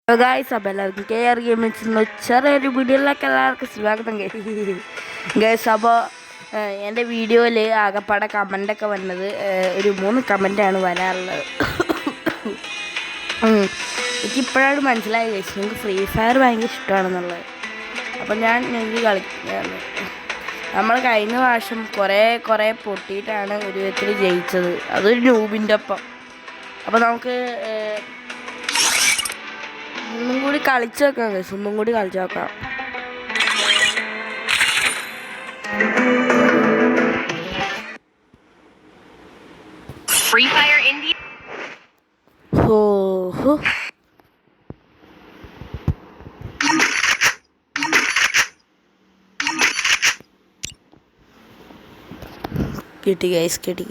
Hello guys, അപ്പോൾ എല്ലാവർക്കും KR ഗെയിമിങ്സിൻ്റെ ചെറിയൊരു വീഡിയോയിലേക്ക് എല്ലാവർക്കും സ്വാഗതം. ഗൈസ്, അപ്പോൾ എൻ്റെ വീഡിയോയിൽ ആകെപ്പാടെ കമൻ്റൊക്കെ വന്നത് ഒരു 3 കമൻ്റാണ് വരാറുള്ളത്. എനിക്കിപ്പോഴാണ് മനസ്സിലായി ഗൈസ്, നിങ്ങൾക്ക് ഫ്രീ ഫയർ ഭയങ്കര ഇഷ്ടമാണെന്നുള്ളത്. അപ്പോൾ ഞാൻ നിങ്ങൾക്ക് കളിക്കുകയാണ്. നമ്മൾ കഴിഞ്ഞ പ്രാവശ്യം കുറേ പൊട്ടിയിട്ടാണ് ഒരു വിധത്തിൽ ജയിച്ചത്, അതൊരു നൂബിൻ്റെ ഒപ്പം. അപ്പോൾ നമുക്ക് ഒന്നും കൂടി കളിച്ചു നോക്കാം ഗൈസ്, ഒന്നും കൂടി കളിച്ചു നോക്കാം. Free Fire India. ഓഹോ, കിട്ടി ഗൈസ്, കിട്ടി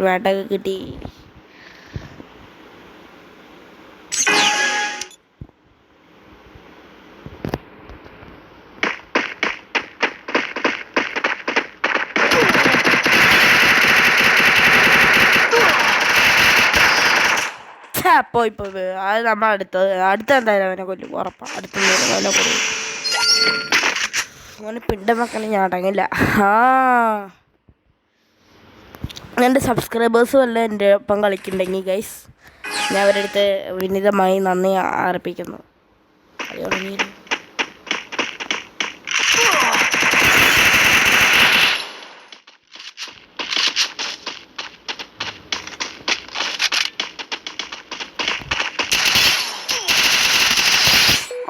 വേട്ടൊക്കെ കിട്ടി. പോയി അത് നമ്മൾ അടുത്ത എന്തായാലും അവനെ കൊല്ലും, ഉറപ്പാണ്. അടുത്തൊന്നും അവനെ കൊല്ലും. അവന് പിണ്ടം വെക്കണം, ഞാൻ അടങ്ങില്ല. എൻ്റെ സബ്സ്ക്രൈബേഴ്സ് വല്ല എൻ്റെ ഒപ്പം കളിക്കുന്നുണ്ടെങ്കിൽ ഗൈസ്, ഞാൻ അവരുടെ അടുത്ത് വിനീതമായി നന്ദി അർപ്പിക്കുന്നു.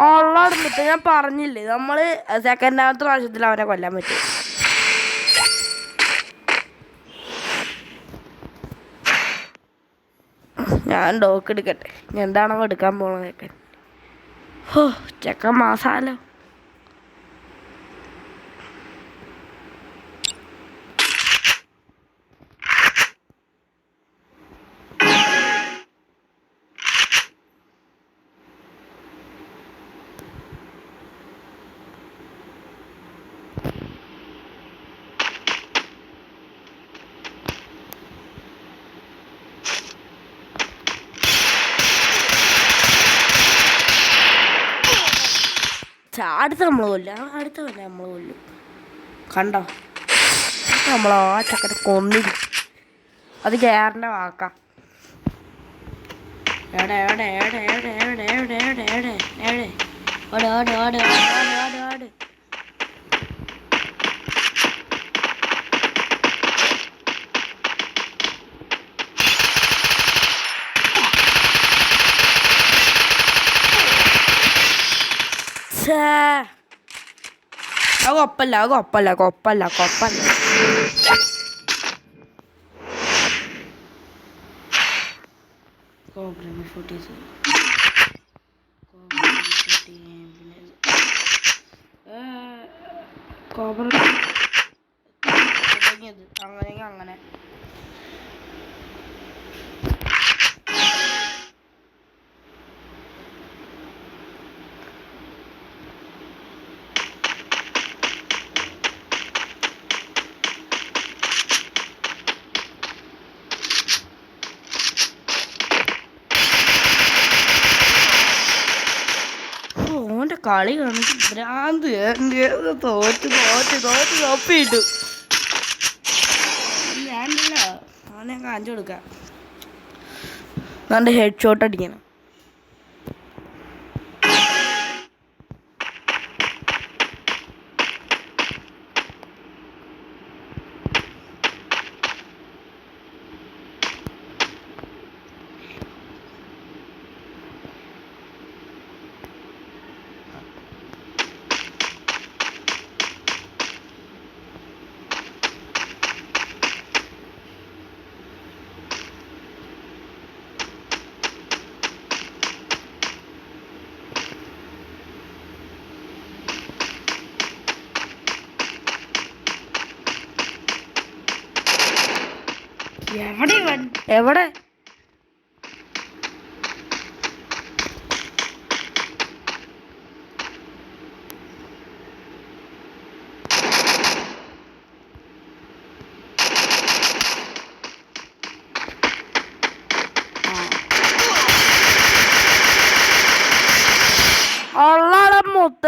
ഉള്ളടുത്തിട്ട് ഞാൻ പറഞ്ഞില്ലേ, നമ്മൾ സെക്കൻഡാമത്തെ പ്രാവശ്യത്തിൽ അവനെ കൊല്ലാൻ പറ്റും. ഞാൻ ഡോക്ക് എടുക്കട്ടെ, എന്താണോ എടുക്കാൻ പോകണം ചെക്കൻ. ഹോ, ചെക്കൻ മാസാലോ. അടുത്ത നമ്മൾ കൊല്ലും, അടുത്ത കൊല്ലം നമ്മൾ കൊല്ലും. കണ്ടോ, നമ്മൾ ആ ചക്കനെ കൊന്നില്ല. അത് കേറിൻ്റെ വാക്കാം. എവിടെ എവിടെ എവിടെ എവിടെ എവിടെ എവിടെ എവിടെ എവിടെ എവിടെ ഓടെ ഓടെ ഓടെ ഓടെ ഓടെ ഓടെ. കൊപ്പല്ല കൊപ്പല്ല കൊപ്പല്ല കൊപ്പല്ല. അങ്ങനെ ഓൻ്റെ കളി കാണിച്ച് ഭ്രാന്ത്. തോറ്റ് തൊപ്പിയിട്ടു. ഞാനില്ല, അവനെ കാണിച്ചു കൊടുക്കാം. എൻ്റെ ഹെഡ് ഷോട്ട് അടിക്കണം. എവിടെ മൊത്ത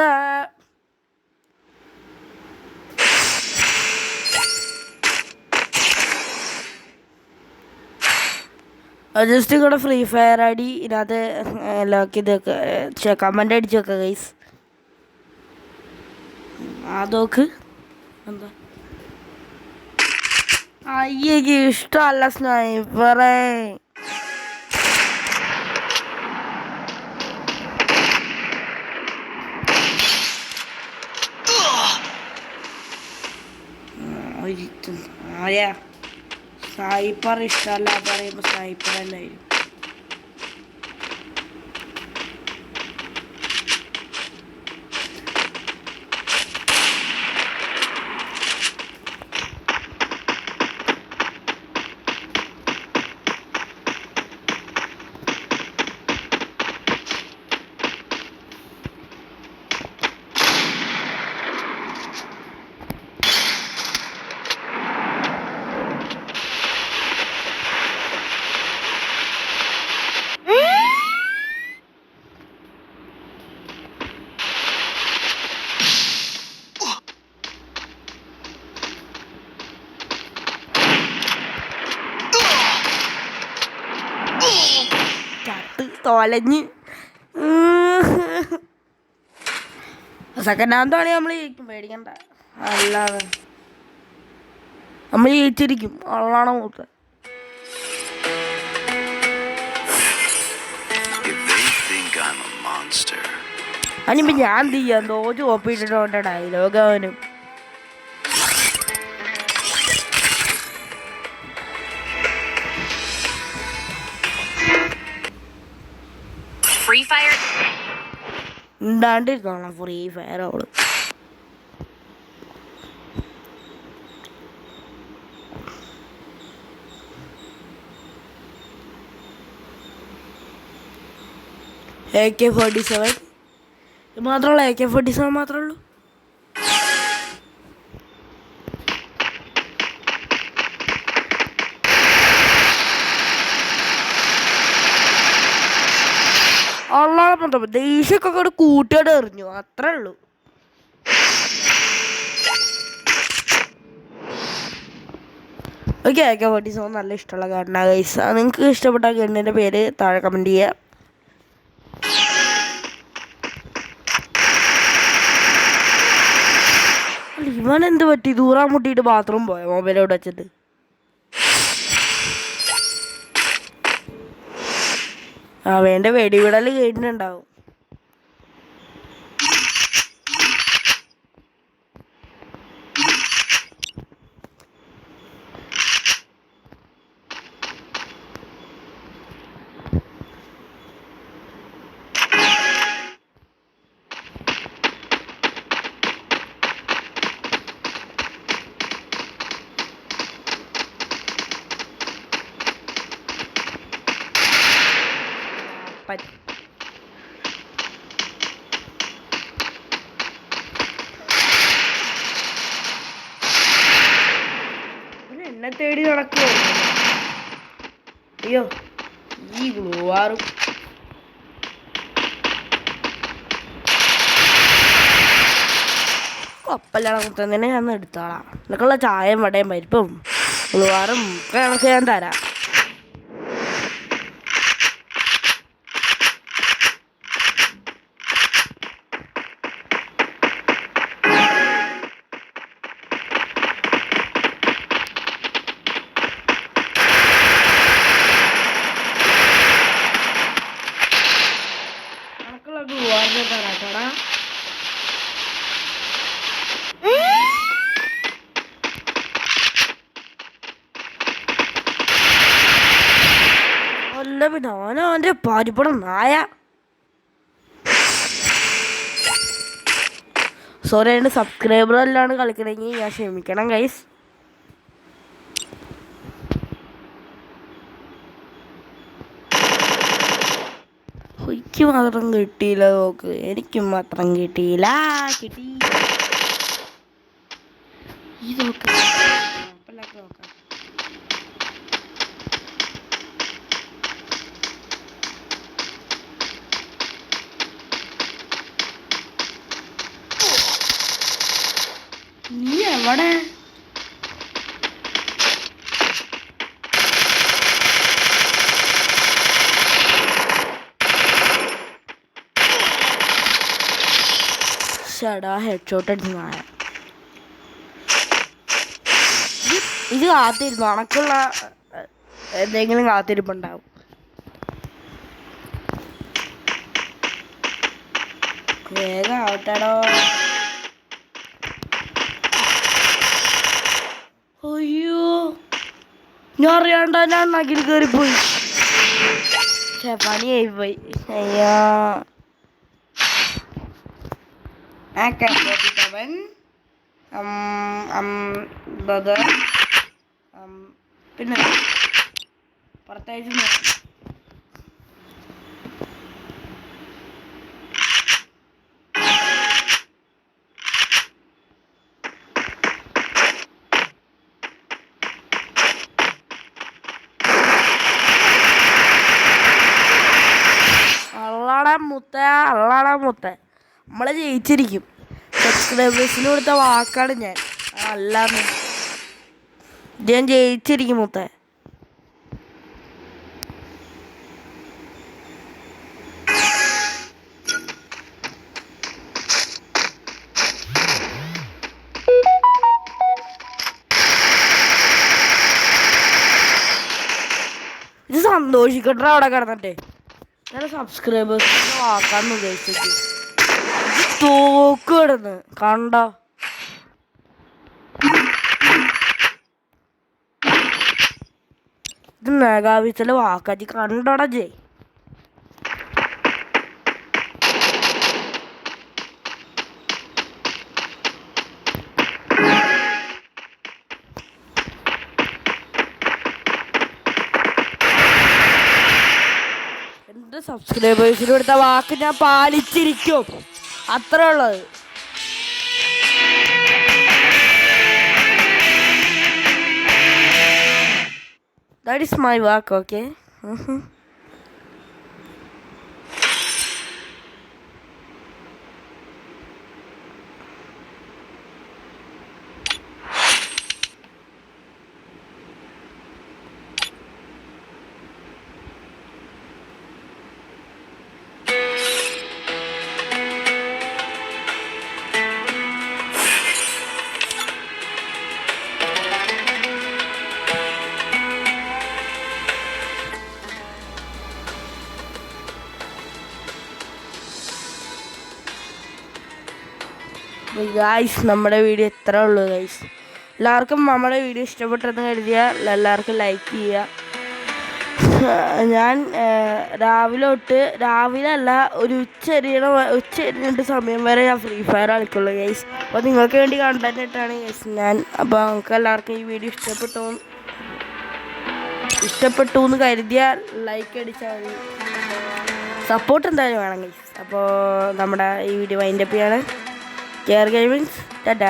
ജസ്റ്റ് കൂടെ ഫ്രീ ഫയർ അടി ഇതിനകത്ത് ലോക്ക് ചെയ്തൊക്കെ കമൻ്റ് അടിച്ച് വെക്കുക ഗൈസ്. അതൊക്കെ എന്താ അയ്യക്ക് ഇഷ്ടമല്ല സ്നൈപ്പറേ. ആയാ സ്നൈപ്പർ ഇഷ്ടമല്ല പറയുമ്പോൾ സ്നൈപ്പർ അല്ലായിരുന്നു. തോലഞ്ഞ് സെക്കൻഡ് ഹാൻഡാണ് നമ്മൾ ജയിക്കും, പേടിക്കണ്ട. അല്ലാതെ നമ്മൾ ജയിച്ചിരിക്കും. അള്ളാണ് മൂത്ത അതിനിപ്പോൾ ഞാൻ എന്ത് ചെയ്യാം? തോറ്റ് കോപ്പി ഇട്ടിട്ടുണ്ട് ഡയലോഗ് അവനും. Free Fire. ഉണ്ടാണ്ടിരിക്കണം ഫ്രീ ഫയർ അവള്. AK-47 മാത്രമല്ല, AK-47 മാത്രമേ ഉള്ളൂ. അള്ളാളെ ദേഷ്യമൊക്കെ ഒരു കൂട്ടിയോടെ എറിഞ്ഞു, അത്രേ ഉള്ളൂ. ഓക്കെ, AK-47 നല്ല ഇഷ്ടമുള്ള ഗണ്ണാ ഗൈസ്. നിങ്ങൾക്ക് ഇഷ്ടപ്പെട്ട ഗണ്ണിൻ്റെ പേര് താഴെ കമൻറ്റ് ചെയ്യുക. ഇവൻ എന്ത് പറ്റി? ദൂറാൻ മുട്ടിയിട്ട് ബാത്റൂം പോയോ മൊബൈലോട് വെച്ചിട്ട്? വേണ്ട വെടിവിടൽ കഴിഞ്ഞിട്ടുണ്ടാവും. എന്നെ തേടി നടക്കുമോ? അയ്യോ, ഈ ഗ്ലൂവാറും കൊപ്പല്ലാണ് കുത്തുന്നതിനെ ഞാൻ എടുത്തോളാം. നിനക്കുള്ള ചായയും വടയും പരിപ്പും ഗ്ലൂവാറും ഒക്കെ കണക്ക് ഞാൻ തരാം. തരാട്ടോടാ. അല്ല പിന്നെ അവൻ്റെ പാരിപ്പടം നായ. സോറി, അതിൻ്റെ സബ്സ്ക്രൈബർ എല്ലാം കളിക്കണമെങ്കിൽ ഞാൻ ക്ഷമിക്കണം ഗൈസ്. എനിക്ക് മാത്രം കിട്ടിയില്ല, നോക്ക്, എനിക്കും മാത്രം കിട്ടിയില്ല. കിട്ടി ഈ നോക്ക്, നോക്കാം. എവിടെ? ഷടാ ഹെഡ് ഷോട്ട് അടിച്ചു നായ. ഇത് കാത്തിരുന്നു, അണക്കുള്ള എന്തെങ്കിലും കാത്തിരിപ്പുണ്ടാവും. വേഗം ആവട്ടടോ. അയ്യോ, ഞാൻ അറിയാണ്ട ഞാൻ നഗിൽ കയറിപ്പോയി. പണിയായി പോയി. അയ്യോ, പിന്നെ പുറത്തയച്ചു. അള്ളാടാ മുത്ത നമ്മളെ ജയിച്ചിരിക്കും. സബ്സ്ക്രൈബേഴ്സിന് കൊടുത്ത വാക്കാണ് ഞാൻ. അല്ലാന്ന് ഞാൻ ജയിച്ചിരിക്കും മുത്ത. ഇത് സന്തോഷിക്കട്ടെ അവിടെ കിടന്നിട്ട്. ഞാൻ സബ്സ്ക്രൈബേഴ്സിന് വാക്കാന്ന് ഉദ്ദേശിച്ചു. തോക്ക് കിടന്ന് കണ്ട. ഇത് മെഗാവിസിലെ വാക്കാച്ചി കണ്ടോടാ ജയ്. എൻ്റെ സബ്സ്ക്രൈബേഴ്സിന് കൊടുത്ത വാക്ക് ഞാൻ പാലിച്ചിരിക്കും. അത്രേ ഉള്ളത്. That is my work, okay? Guys, നമ്മുടെ വീഡിയോ ഇത്രേ ഉള്ളൂ ഗായ്സ്. എല്ലാവർക്കും നമ്മുടെ വീഡിയോ ഇഷ്ടപ്പെട്ടെന്ന് കരുതിയാൽ എല്ലാവർക്കും ലൈക്ക് ചെയ്യുക. ഞാൻ രാവിലെ അല്ല, ഒരു ഉച്ചരിഞ്ഞിട്ട് സമയം വരെ ഞാൻ ഫ്രീ ഫയർ കളിക്കുള്ളൂ ഗൈസ്. അപ്പോൾ നിങ്ങൾക്ക് വേണ്ടി കണ്ടന്റ് ഇട്ടാണ് ഗൈസ് ഞാൻ. അപ്പോൾ നിങ്ങൾക്ക് എല്ലാവർക്കും ഈ വീഡിയോ ഇഷ്ടപ്പെട്ടു എന്ന് കരുതിയാൽ ലൈക്ക് അടിച്ചാൽ മതി. സപ്പോർട്ട് എന്തായാലും വേണം ഗൈസ്. അപ്പോൾ നമ്മുടെ ഈ വീഡിയോ വൈൻഡപ്പ് ചെയ്യാണ്. Care gamings, Tata.